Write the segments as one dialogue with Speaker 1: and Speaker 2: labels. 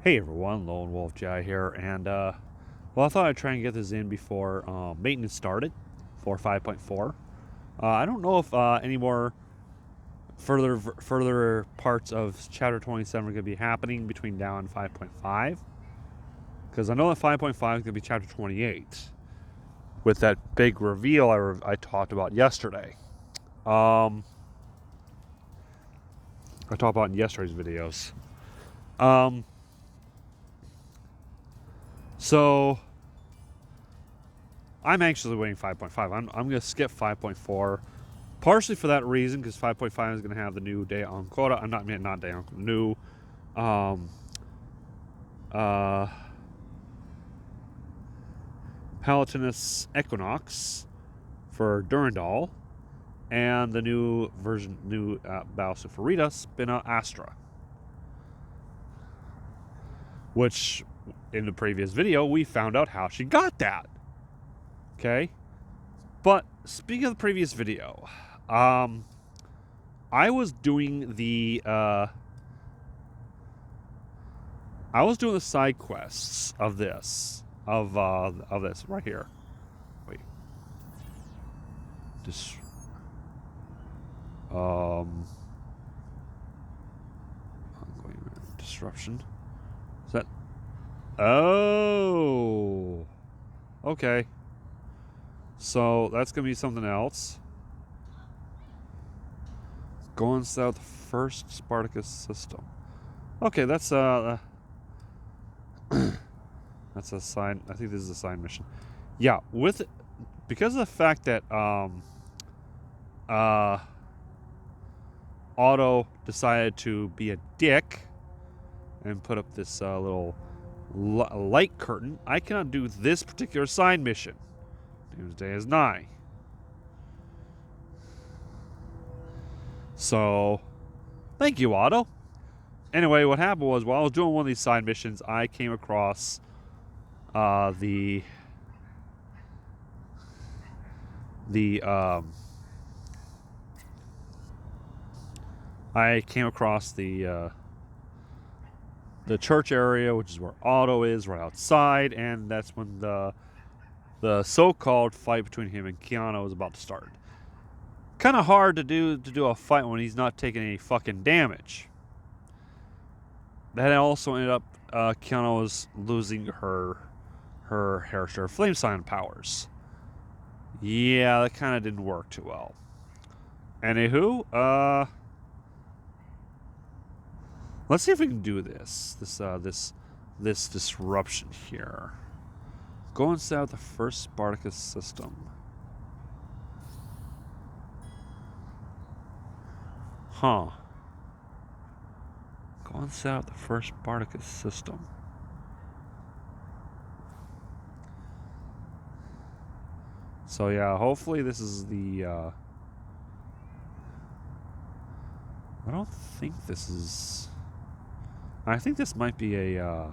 Speaker 1: Hey everyone, Lone Wolf Jai here, and well, I thought I'd try and get this in before maintenance started for 5.4. I don't know if any more further parts of Chapter 27 are going to be happening between now and 5.5, because I know that 5.5 is going to be Chapter 28 with that big reveal I talked about yesterday. I talked about in yesterday's videos. So I'm anxiously waiting 5.5. I'm going to skip 5.4, partially for that reason, because 5.5 is going to have the new day on quota. I'm not day on new Palatinus Equinox for Durandal, and the new Battleship for Rita Spina Astra, which in the previous video we found out how she got that. Okay, but speaking of the previous video, I was doing the side quests of this right here. Wait, disruption. Is that? Oh, okay. So that's gonna be something else. Going south, first Spartacus system. Okay, that's that's a sign. I think this is a side mission. Yeah, because of the fact that Otto decided to be a dick and put up this little light curtain, I cannot do this particular side mission. Doomsday is nigh. So, thank you, Otto. Anyway, what happened was, while I was doing one of these side missions, I came across the church area, which is where Otto is, right outside, and that's when the so-called fight between him and Keanu was about to start. Kind of hard to do a fight when he's not taking any fucking damage. That also ended up Keanu was losing her Hairshare Flame Sign powers. Yeah, that kind of didn't work too well. Anywho, let's see if we can do this disruption here. Going south, the first Spartacus system. Huh. Going south, the first Spartacus system. So yeah, hopefully this is the I don't think this is. I think this might be a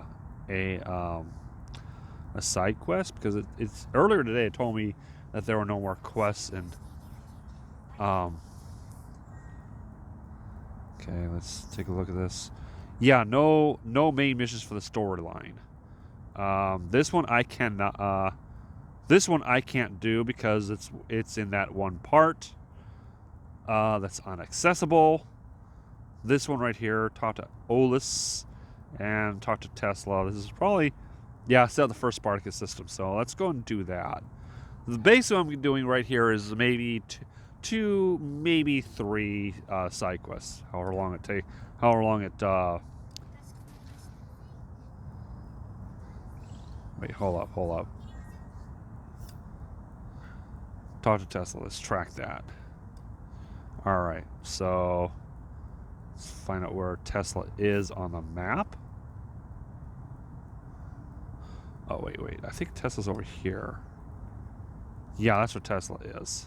Speaker 1: side quest, because it's earlier today it told me that there were no more quests, and okay, let's take a look at this. Yeah, no main missions for the storyline. This one I cannot. This one I can't do because it's in that one part that's inaccessible. This one right here, talk to Olus and talk to Tesla. This is probably, yeah, set the first Spartacus system. So let's go and do that. The base what I'm doing right here is maybe two, maybe three side quests. However long it takes. However long it. Wait, hold up. Talk to Tesla. Let's track that. All right, so let's find out where Tesla is on the map. Oh, wait. I think Tesla's over here. Yeah, that's where Tesla is.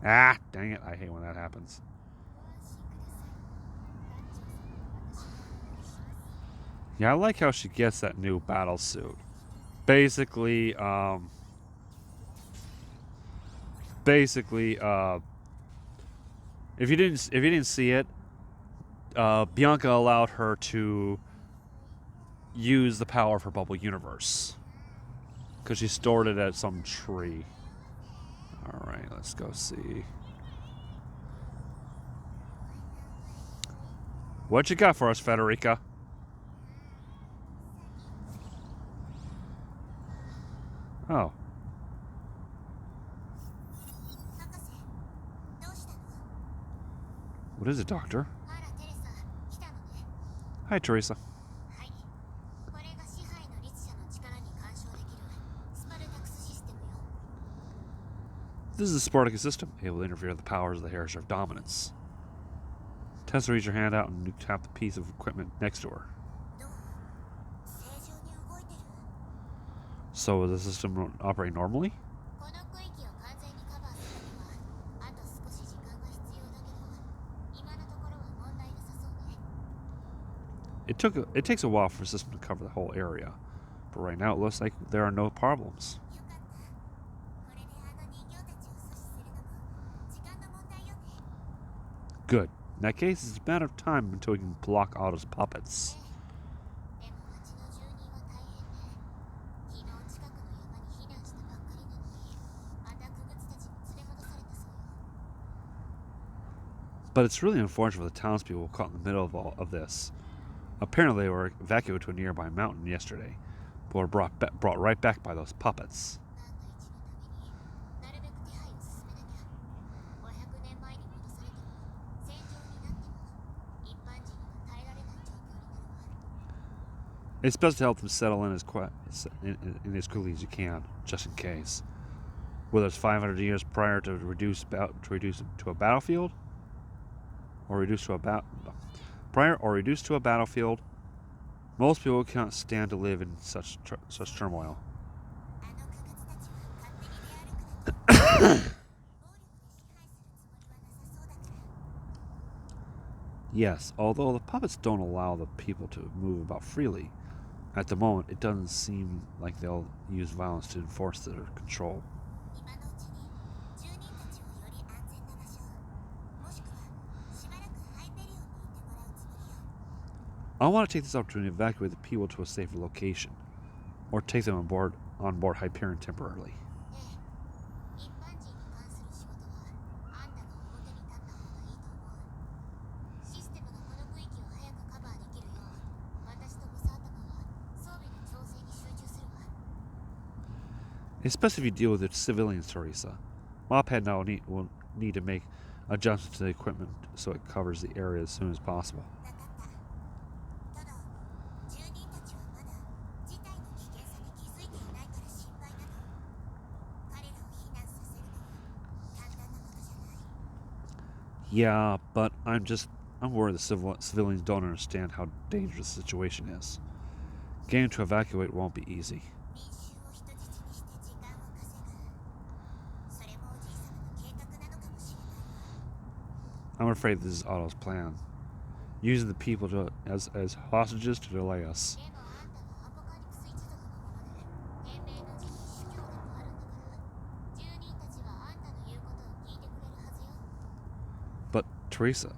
Speaker 1: Ah, dang it. I hate when that happens. Yeah, I like how she gets that new battle suit. Basically, basically, if you didn't see it, Bianca allowed her to use the power of her bubble universe because she stored it at some tree. All right, let's go see. What you got for us, Federica? Oh. What is it, Doctor? Hi, Teresa. This is the Spartacus system, able to interfere with the powers of the Heresy of Dominance. Tessa reaches her hand out and tap the piece of equipment next to her. So is the system operating normally? It takes a while for the system to cover the whole area, but right now it looks like there are no problems. Good. In that case, it's a matter of time until we can block Otto's puppets. But it's really unfortunate for the townspeople caught in the middle of all of this. Apparently, they were evacuated to a nearby mountain yesterday, but were brought right back by those puppets. It's best to help them settle in as quickly as you can, just in case. Whether it's 500 years prior to reduce to a battlefield, or reduce to a prior or reduced to a battlefield, most people cannot stand to live in such turmoil. Yes, although the puppets don't allow the people to move about freely, at the moment it doesn't seem like they'll use violence to enforce their control. I want to take this opportunity to evacuate the people to a safer location, or take them on board Hyperion temporarily. Especially if you deal with the civilians, Teresa. Mophead now will need to make adjustments to the equipment so it covers the area as soon as possible. Yeah, but I'm worried the civilians don't understand how dangerous the situation is. Getting to evacuate won't be easy. I'm afraid this is Otto's plan, using the people as hostages to delay us. But, Teresa,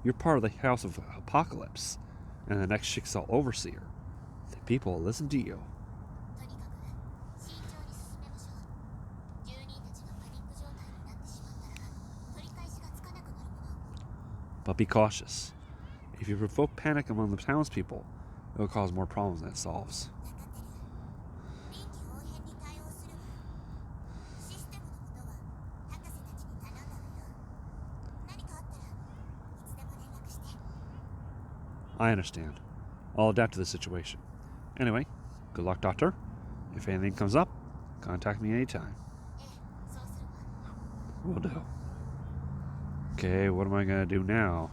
Speaker 1: you're part of the House of Apocalypse, and the next Schicksal Overseer. The people will listen to you. But be cautious. If you provoke panic among the townspeople, it will cause more problems than it solves. I understand. I'll adapt to the situation. Anyway, good luck, Doctor. If anything comes up, contact me anytime. Will do. Okay, what am I going to do now?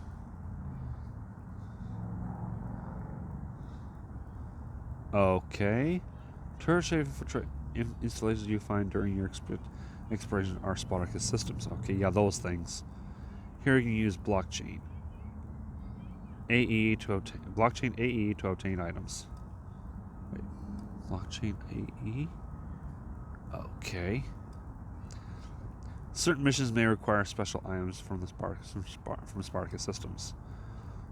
Speaker 1: Okay. Tertiary installations you find during your exploration are Spartacus systems. Okay, yeah, those things. Here you can use blockchain. Blockchain AE to obtain items. Wait, blockchain AE? Okay. Certain missions may require special items from the Spartacus systems.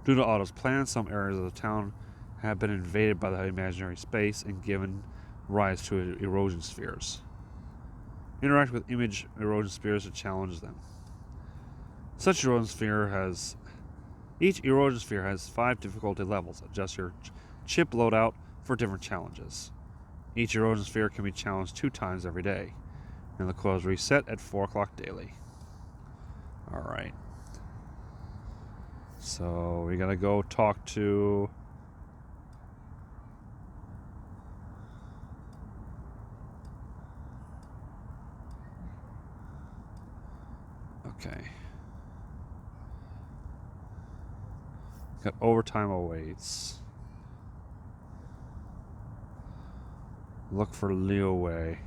Speaker 1: Due to Otto's plan, some areas of the town have been invaded by the imaginary space and given rise to erosion spheres. Interact with image erosion spheres to challenge them. Each erosion sphere has 5 difficulty levels. Adjust your chip loadout for different challenges. Each erosion sphere can be challenged 2 times every day, and the quotas reset at 4 o'clock daily. Alright. So we gotta go talk to... Okay. Got overtime awaits. Look for Leeway.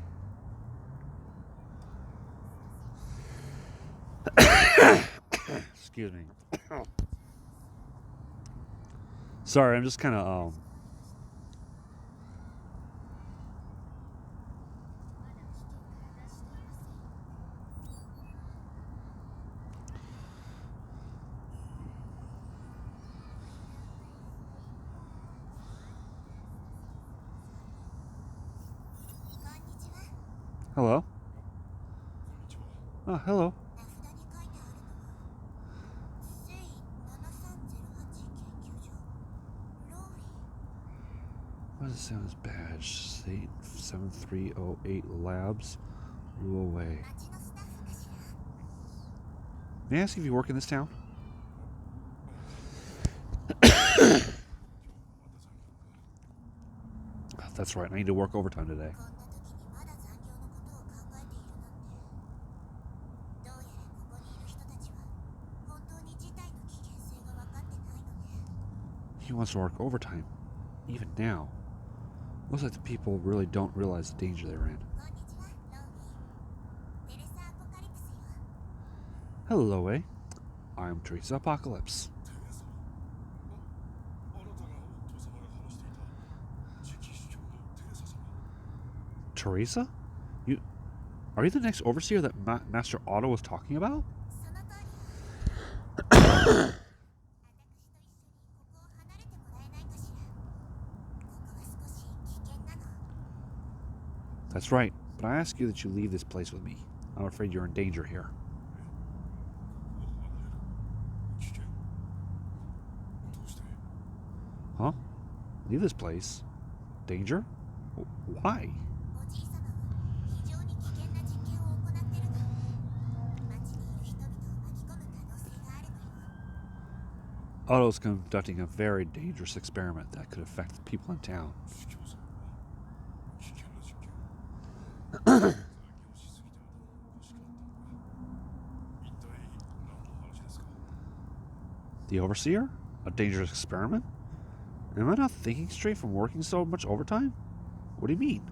Speaker 1: Excuse me. Sorry, I'm just kind of Hello. Oh, hello. What does it say on his badge? 7308 Labs. Blew away. May I ask if you work in this town? That's right, I need to work overtime today. He wants to work overtime, even now. Looks like the people really don't realize the danger they're in. Hello, eh? I'm Teresa Apocalypse. Teresa? Are you the next overseer that Master Otto was talking about? That's right, but I ask you that you leave this place with me. I'm afraid you're in danger here. Huh? Leave this place? Danger? Why? Otto's conducting a very dangerous experiment that could affect the people in town. The Overseer? A dangerous experiment? Am I not thinking straight from working so much overtime? What do you mean?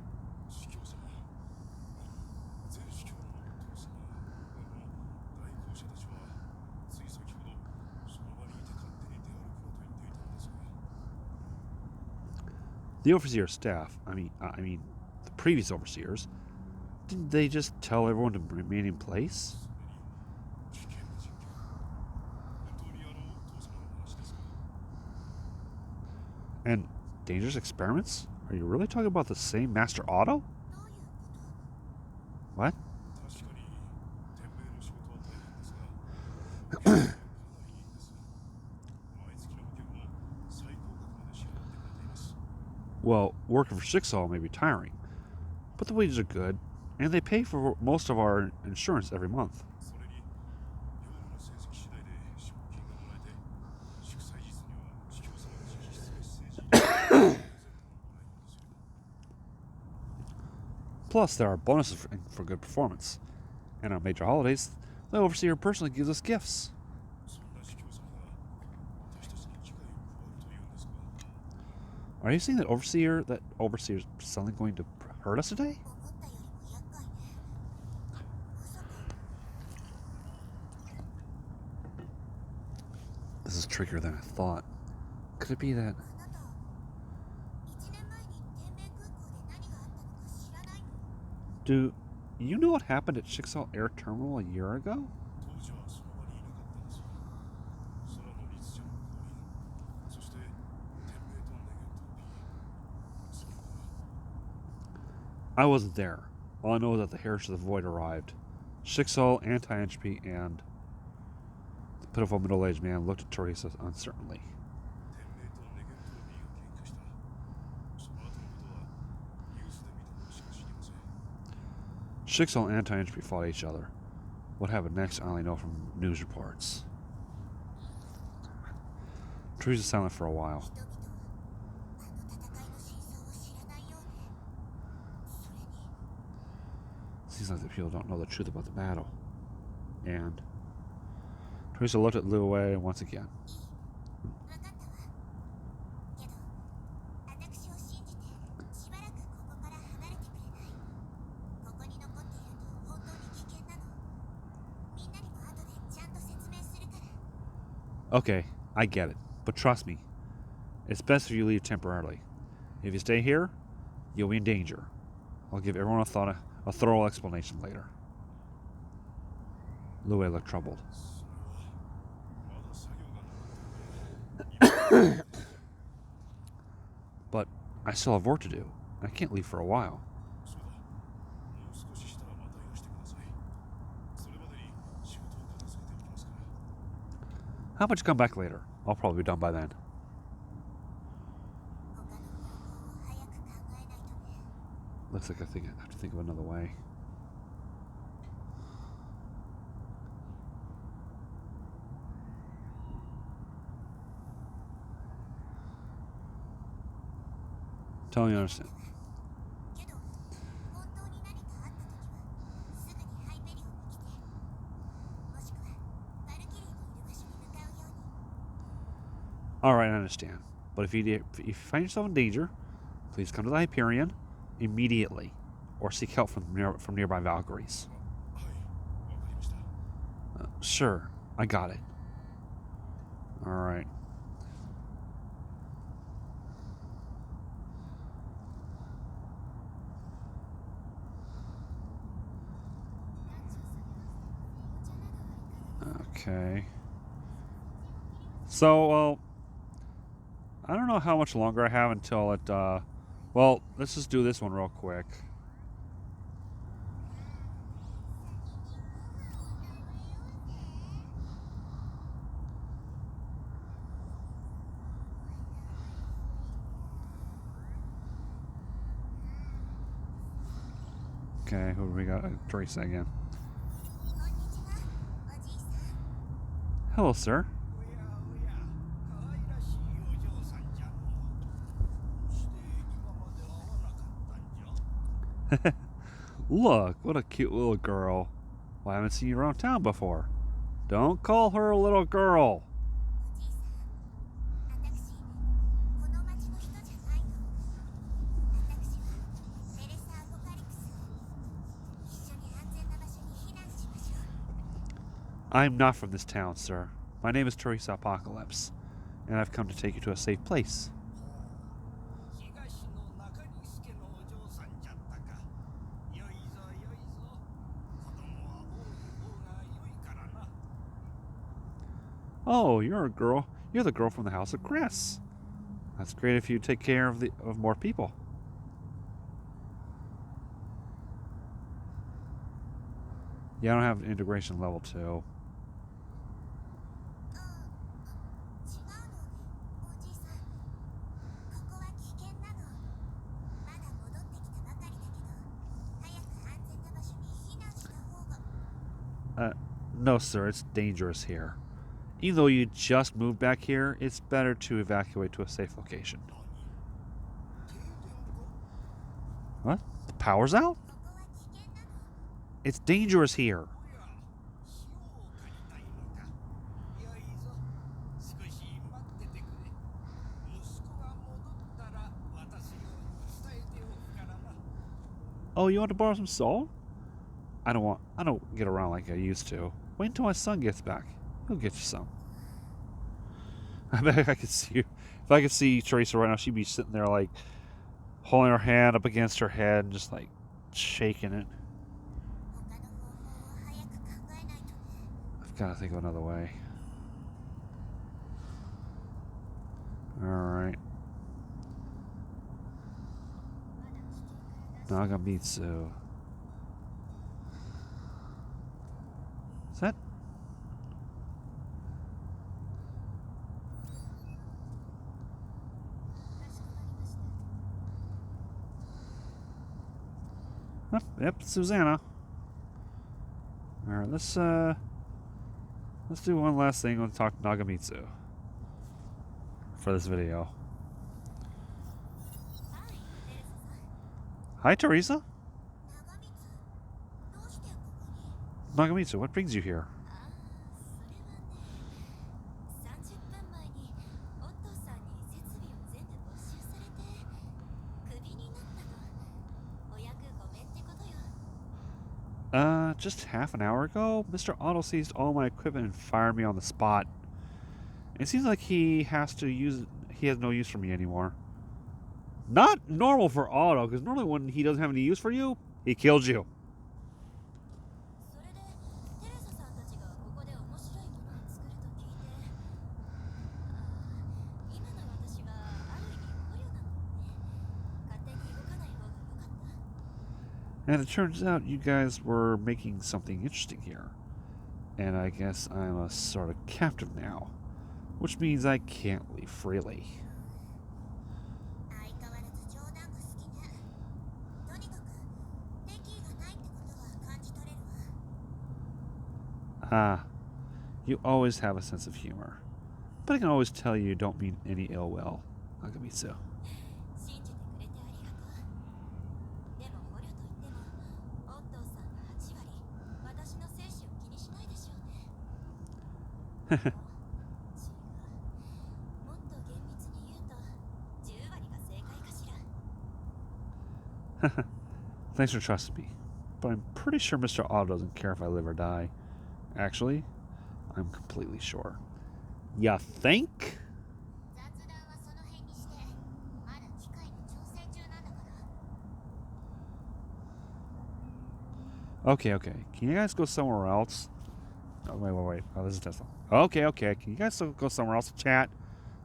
Speaker 1: The Overseer staff, I mean, the previous Overseers, didn't they just tell everyone to remain in place? And dangerous experiments? Are you really talking about the same Master Otto? What? Well, working for Jigsaw may be tiring, but the wages are good, and they pay for most of our insurance every month. Plus, there are bonuses for good performance. And on major holidays, the Overseer personally gives us gifts. Are you saying that Overseer's suddenly going to hurt us today? This is trickier than I thought. Could it be that... Do You know what happened at Chickasaw Air Terminal a year ago? I wasn't there. All I know is that the Heritage of the Void arrived. Chickasaw, anti-entropy, and the pitiful middle-aged man looked at Teresa uncertainly. Chickasaw and anti-entropy fought each other. What happened next, I only know from news reports. Teresa's silent for a while. Seems like the people don't know the truth about the battle. And Teresa looked at Liu Wei once again. Okay, I get it. But trust me, it's best if you leave temporarily. If you stay here, you'll be in danger. I'll give everyone a thorough explanation later. Liu Wei looked troubled. But I still have work to do. I can't leave for a while. How about you come back later? I'll probably be done by then. Looks like I have to think of another way. Totally understand. Alright, I understand. But if you find yourself in danger, please come to the Hyperion immediately, or seek help from nearby Valkyries. Sure, I got it. Alright. Okay. So, well, I don't know how much longer I have until it, well, let's just do this one real quick. Okay, who do we got? Teresa again. Hello, sir. Look, what a cute little girl. Well, I haven't seen you around town before. Don't call her a little girl. I'm not from this town, sir. My name is Teresa Apocalypse, and I've come to take you to a safe place. Oh, you're a girl. You're the girl from the House of Cress. That's great if you take care of more people. Yeah, I don't have integration level 2. No, sir, it's dangerous here. Even though you just moved back here, it's better to evacuate to a safe location. What? The power's out? It's dangerous here. Oh, you want to borrow some salt? I don't get around like I used to. Wait until my son gets back. He'll get you some. I bet I could see you. If I could see Teresa right now, she'd be sitting there like holding her hand up against her head and just like shaking it. Gotta think of another way. Alright. Nagamitsu. Is that? Oh, yep, Susanna. Alright, let's do one last thing. Let's talk Nagamitsu for this video. Hi, Teresa. Nagamitsu, what brings you here? Just half an hour ago, Mr. Otto seized all my equipment and fired me on the spot. It seems like he has no use for me anymore. Not normal for Otto, because normally when he doesn't have any use for you, he kills you. And it turns out you guys were making something interesting here. And I guess I'm a sort of captive now, which means I can't leave freely. Ah, you always have a sense of humor. But I can always tell you don't mean any ill will, Nagamitsu. Thanks for trusting me, but I'm pretty sure Mr. Otto doesn't care if I live or die. Actually, I'm completely sure. Ya think? Okay. Can you guys go somewhere else? Oh, wait. Oh, this is Tesla. Okay. Can you guys go somewhere else to chat?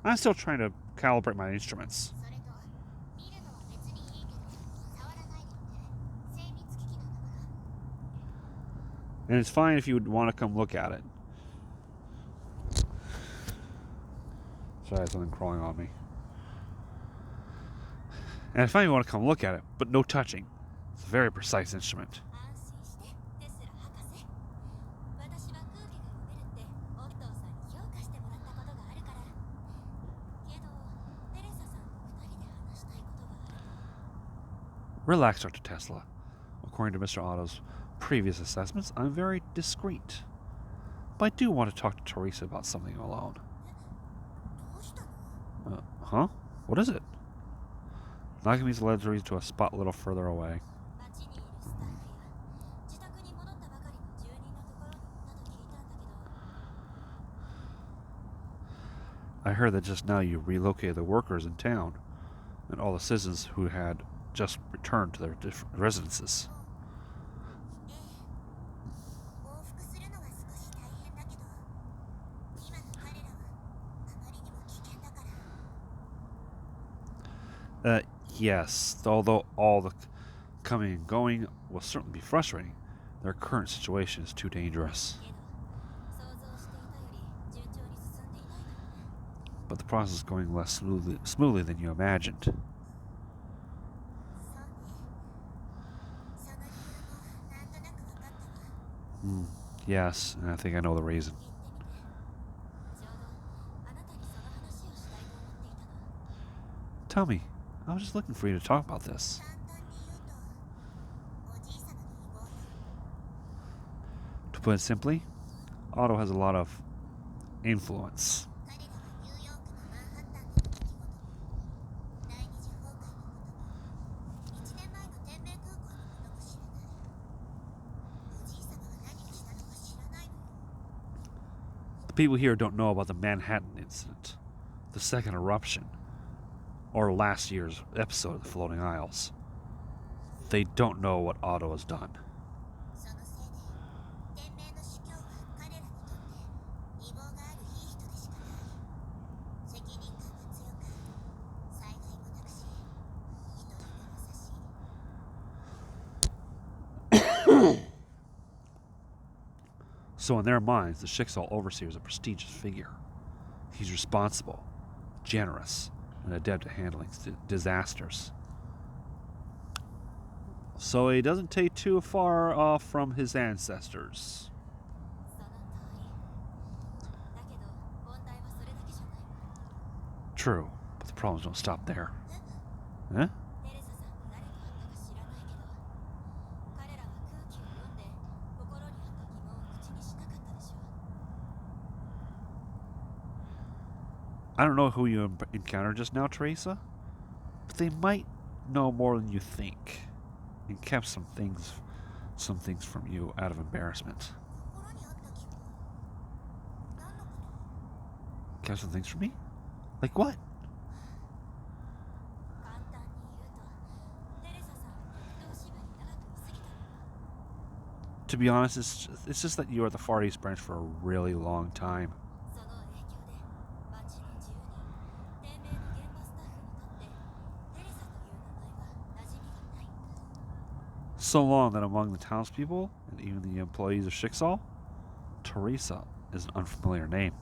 Speaker 1: I'm still trying to calibrate my instruments. And it's fine if you would want to come look at it. Sorry, I have something crawling on me. And it's fine if you want to come look at it, but no touching. It's a very precise instrument. Relax, Dr. Tesla. According to Mr. Otto's previous assessments, I'm very discreet. But I do want to talk to Teresa about something alone. Huh? What is it? Nagamitsu led Teresa to a spot a little further away. I heard that just now you relocated the workers in town and all the citizens who had just returned to their different residences. Yes, although all the coming and going will certainly be frustrating, their current situation is too dangerous. But the process is going less smoothly than you imagined. Yes, and I think I know the reason. Tell me, I was just looking for you to talk about this. To put it simply, Otto has a lot of influence. The people here don't know about the Manhattan incident, the second eruption, or last year's episode of the Floating Isles. They don't know what Otto has done. So in their minds, the Shixal Overseer is a prestigious figure. He's responsible, generous, and adept at handling disasters. So he doesn't take too far off from his ancestors. True, but the problems don't stop there. Huh? I don't know who you encountered just now, Teresa, but they might know more than you think, and kept some things from you out of embarrassment. Kept some things from me? Like what? To be honest, it's just that you were at the Far East branch for a really long time. So long that among the townspeople and even the employees of Shixal, Teresa is an unfamiliar name.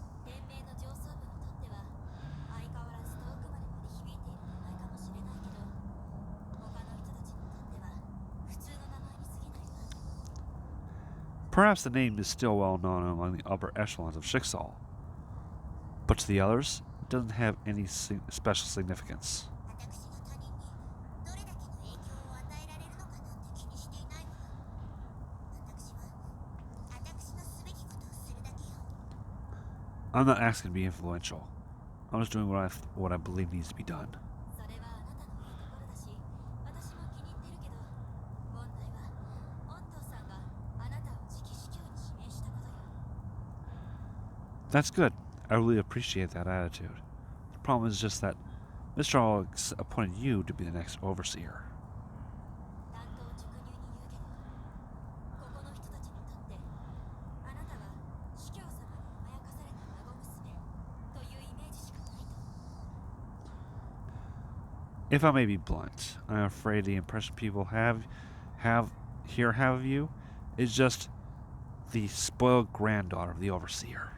Speaker 1: Perhaps the name is still well known among the upper echelons of Shixal, but to the others, it doesn't have any special significance. I'm not asking to be influential. I'm just doing what I believe needs to be done. That's good. I really appreciate that attitude. The problem is just that Mr. Alex appointed you to be the next overseer. If I may be blunt, I'm afraid the impression people have of you is just the spoiled granddaughter of the overseer.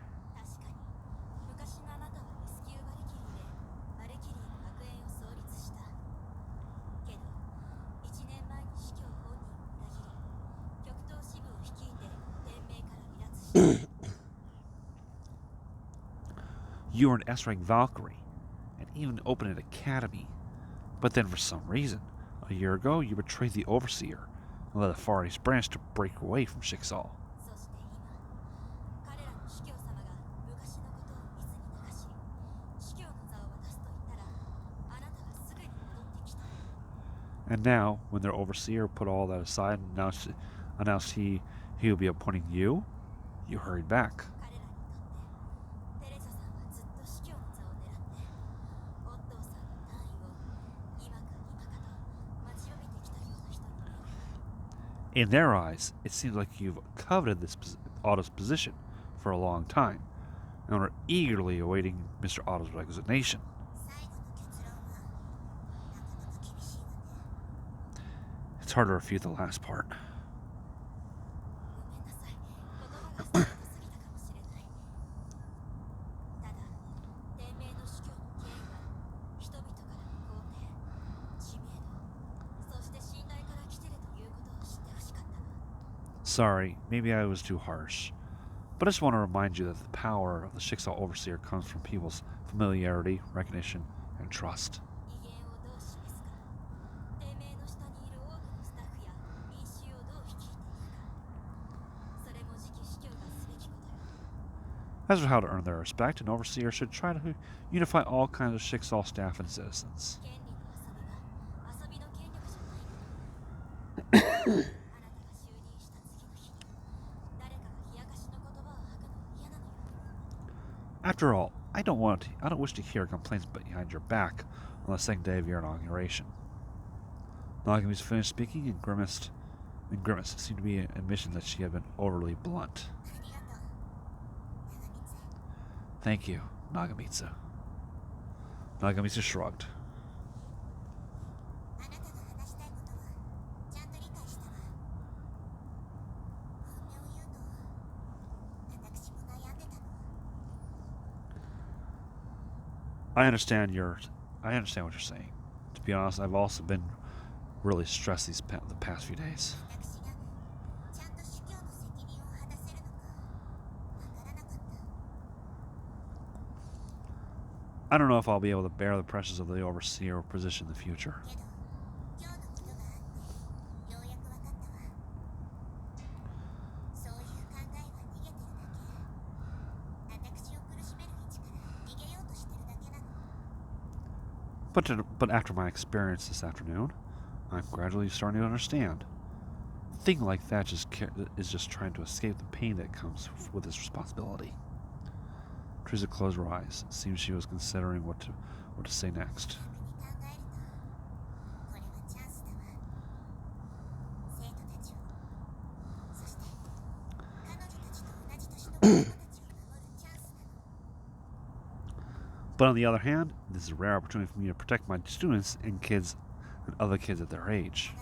Speaker 1: You were an S-rank Valkyrie, and even opened an academy. But then for some reason, a year ago, you betrayed the Overseer and led the Far East branch to break away from Shixal. And now, when their Overseer put all that aside and announced he would be appointing you, you hurried back. In their eyes, it seems like you've coveted Otto's position for a long time, and are eagerly awaiting Mr. Otto's resignation. It's hard to refute the last part. Sorry, maybe I was too harsh. But I just want to remind you that the power of the Shixal Overseer comes from people's familiarity, recognition, and trust. As for how to earn their respect, an overseer should try to unify all kinds of Shixal staff and citizens. After all, I don't wish to hear complaints behind your back on the second day of your inauguration. Nagami's finished speaking and grimaced. It seemed to be an admission that she had been overly blunt. Thank you, Nagamitsu. Nagamitsu shrugged. I understand I understand what you're saying. To be honest, I've also been really stressed the past few days. I don't know if I'll be able to bear the pressures of the overseer position in the future. But after my experience this afternoon, I'm gradually starting to understand. A thing like that is just trying to escape the pain that comes with this responsibility. Teresa closed her eyes. It seemed she was considering what to say next. But on the other hand, this is a rare opportunity for me to protect my students and kids and other kids at their age.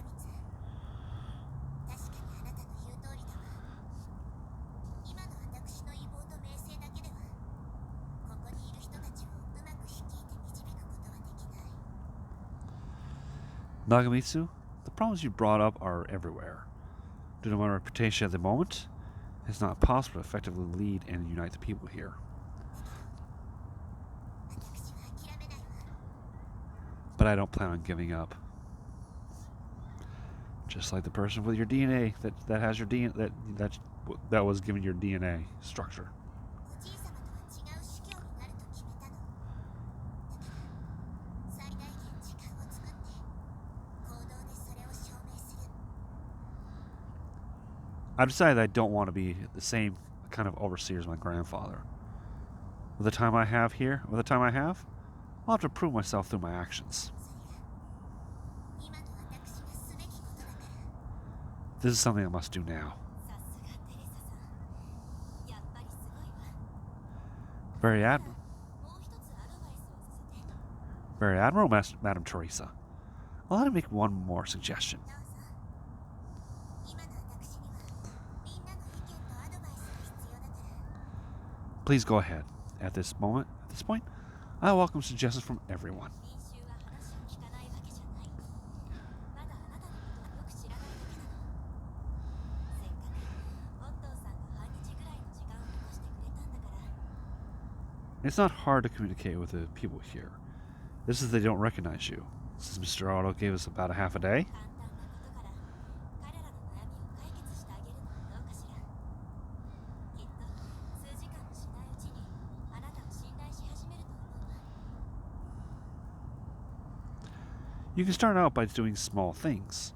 Speaker 1: Nagamitsu, the problems you brought up are everywhere. Due to my reputation at the moment, it's not possible to effectively lead and unite the people here. But I don't plan on giving up. Just like the person with your DNA that has your DNA that was given your DNA structure. I've decided I don't want to be the same kind of overseer as my grandfather. With the time I have, I'll have to prove myself through my actions. This is something I must do now. Very admirable, Madam Teresa. Allow me to make one more suggestion. Please go ahead. At this point, I welcome suggestions from everyone. It's not hard to communicate with the people here. This is they don't recognize you. Since Mr. Otto gave us about a half a day. You can start out by doing small things,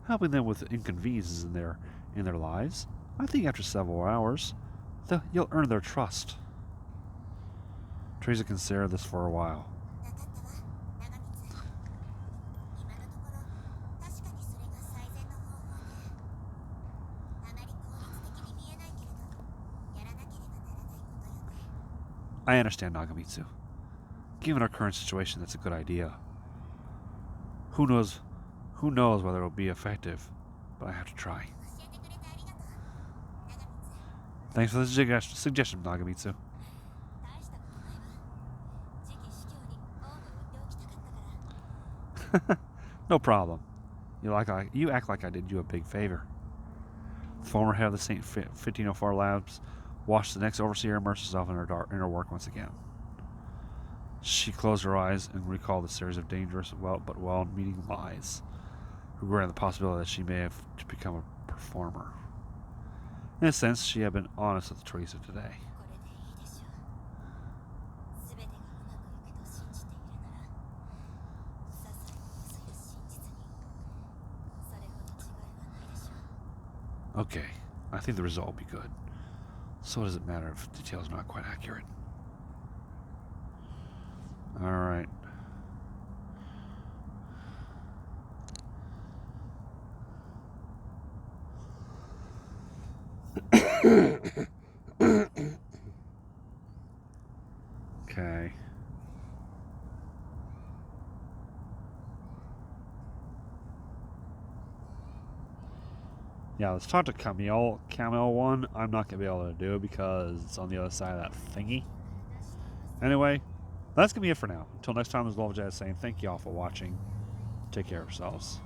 Speaker 1: helping them with inconveniences in their lives. I think after several hours, you'll earn their trust. Teresa considered this for a while. I understand, Nagamitsu. Given our current situation, that's a good idea. Who knows whether it will be effective, but I have to try. Thanks for the suggestion, Nagamitsu. No problem. You act like I did you a big favor. The former head of the St. 1504 Labs watched the next overseer immerse herself in her work once again. She closed her eyes and recalled a series of dangerous, but well-meaning lies, regretting the possibility that she may have to become a performer. In a sense, she had been honest with Teresa today. Okay, I think the result will be good. So does it matter if the details are not quite accurate? Alright. Okay. Yeah, let's talk to Camille. Camille 1, I'm not going to be able to do because it's on the other side of that thingy. Anyway, That's going to be it for now. Until next time, this is Love Jazz saying thank you all for watching. Take care of yourselves.